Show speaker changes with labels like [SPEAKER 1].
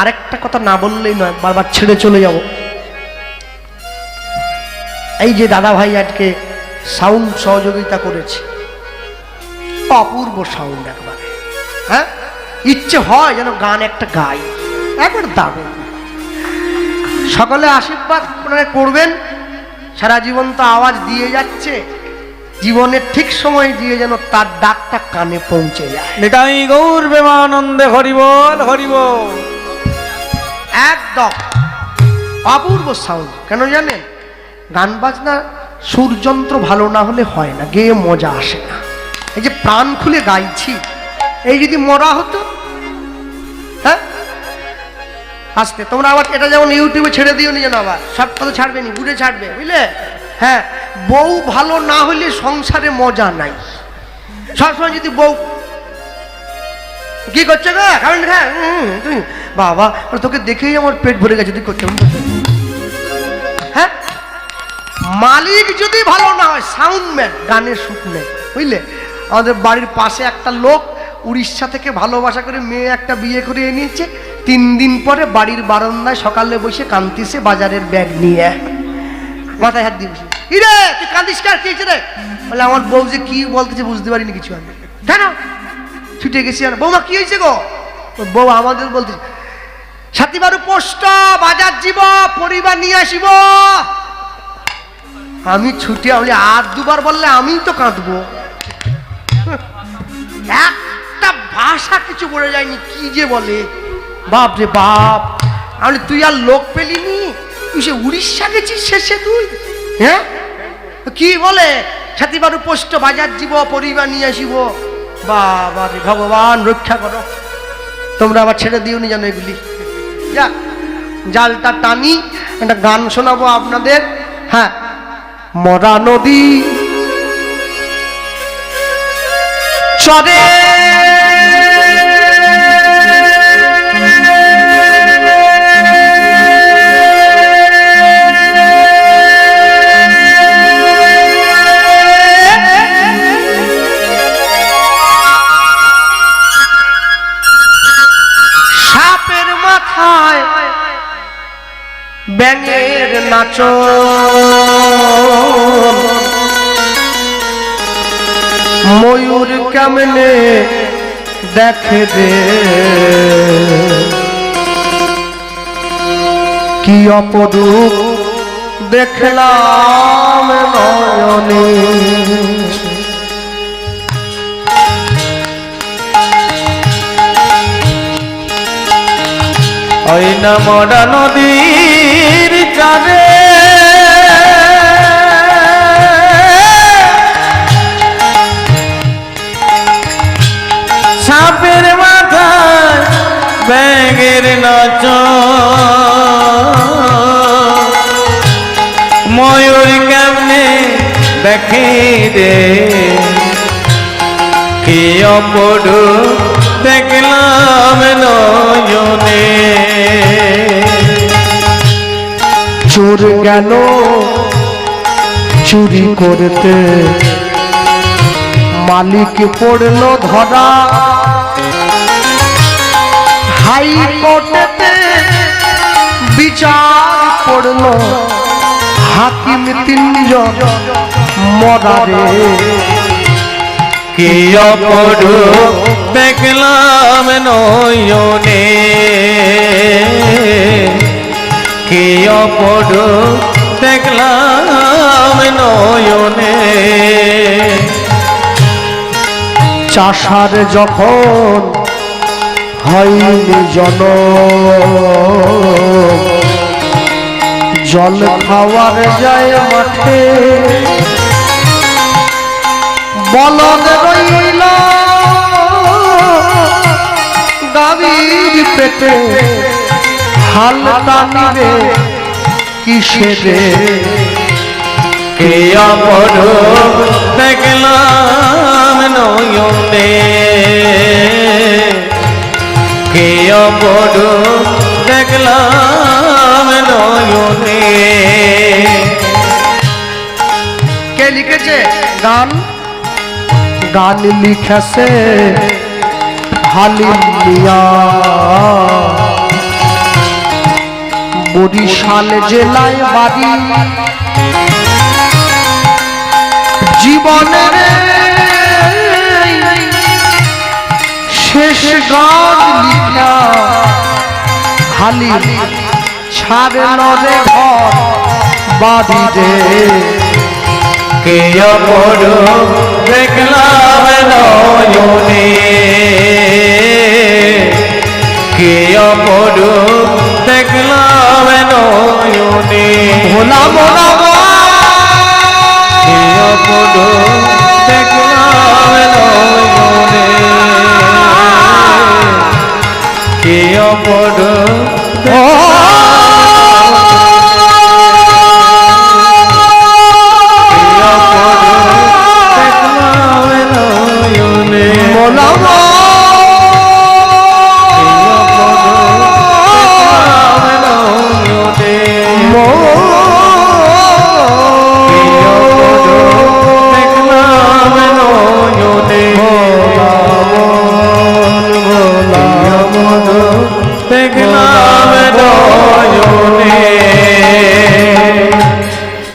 [SPEAKER 1] আরেকটা কথা না বললেই নয়, বারবার ছেড়ে চলে যাব। এই যে দাদা ভাই আজকে সাউন্ড সহযোগিতা করেছে, অপূর্ব সাউন্ড একবারে। হ্যাঁ, ইচ্ছে হয় যেন গান একটা গাই, একবার দারুণ। সকলে আশীর্বাদ করবেন, সারা জীবন তো আওয়াজ দিয়ে যাচ্ছে, জীবনের ঠিক সময় দিয়ে যেন তার ডাকটা কানে পৌঁছে যায়।
[SPEAKER 2] নিতাই গৌর প্রেমানন্দে হরিবল হরিবল।
[SPEAKER 1] একদম অপূর্ব সাউন্ড। কেন জানেন? গান বাজনা সুরযন্ত্র ভালো না হলে হয় না, গেয়ে মজা আসে না। এই যে প্রাণ খুলে গাইছি, এই যদি মরা হতো, হ্যাঁ আসতে তোমরা আবার এটা যেমন ইউটিউবে ছেড়ে দিও নি যেন, আবার সব কথা ছাড়বে নি, ঘুরে ছাড়বে, বুঝলে? হ্যাঁ, বউ ভালো না হলে সংসারে মজা নাই। সবসময় যদি বউ কি করছে গো, খাবেন খা, তুই বাবা তোকে দেখেই আমার পেট ভরে গেছে, তুই করতে। হ্যাঁ, মালিক যদি ভালো না হয়, সাউন্ডম্যান গানের সুখ নেই, বুঝলে? আমাদের বাড়ির পাশে একটা লোক উড়িষ্যা থেকে ভালোবাসা করে মেয়ে একটা বিয়ে করে এনেছে, 3 দিন পরে বাড়ির বারান্দায় সকালে বসে কান্দিছে বাজারের ব্যাগ নিয়ে, মাথায় হাত দিয়ে বসে। ইরে তুই কান্দিস কার, কি হয়েছে রে? বলে আমার বউ যে কি বলতেছে বুঝতে পারিনি কিছু। আমি কেন ছুটে গেছি, আর বৌমা কি হয়েছে গো? বউ আমাদের বলতেছে, সাথীবারু পোস্ট বাজার যাব, পরিবার নিয়ে আসিব। আমি ছুটে আমি আর 2বার বললে আমি তো কাঁদবো। একটা ভাষা কিছু বলে যায়নি, কি যে বলে, বাপ রে বাপ। আমি তুই আর লোক পেলিনি, তুই সে উড়িষ্যা গেছিস শেষে তুই? হ্যাঁ, কি বলে সাথীবারু পোস্ট বাজার যাব, পরিবার নিয়ে আসিব। বাবা রে ভগবান রক্ষা করো, তোমরা আবার ছেড়ে দিও নি জানো এগুলি। যা জালটা টানি, একটা গান শোনাবো আপনাদের। হ্যাঁ, মরা নদী চরে সাপের মাথায় ব্যাঙের নাচন, ময়ূর কেমনে দেখে রে, কি অপরূপ দেখলাম নয়নে।
[SPEAKER 2] ওই না মরা নদীর চারে সাপের মাথায় ব্যাঙের নাচন, ময়ূর কেমনে দেখে রে, কি অপরূপ দেখলাম নয়নে।
[SPEAKER 1] চোর গেল চুরি করতে, মালিক পড়ল ধরা, হাইকোর্টেতে বিচার পড়ল, হাকিম 3 জন মরা রে,
[SPEAKER 2] কি অপরূপ দেখলাম নয়নে, কি অপরূপ দেখলাম নয়নে।
[SPEAKER 1] চাষার যখন হয়নি জল খাওয়ার যায় মাঠে, বলদ রইল গাভীর পেটে, হাল টানিবে কিসে রে,
[SPEAKER 2] কি অপরূপ দেখলাম নয়নে, কি অপরূপ দেখলাম নয়নে।
[SPEAKER 1] কে লিখেছে গান? গান লিখেছে হালিম মিয়া, বরিশাল জেলায় বাড়ি জীবনের শেষ গান লিখা হালি ছাড় নরে ঘর বাড়িতে
[SPEAKER 2] কে অপরূপ দেখলাম নয়নে, কে অপরূপ দেখলাম নয়নে,
[SPEAKER 1] ভোলা মোলা
[SPEAKER 2] কে অপরূপ দেখলাম নয়নে, কে অপরূপ দেখলাম নয়নে।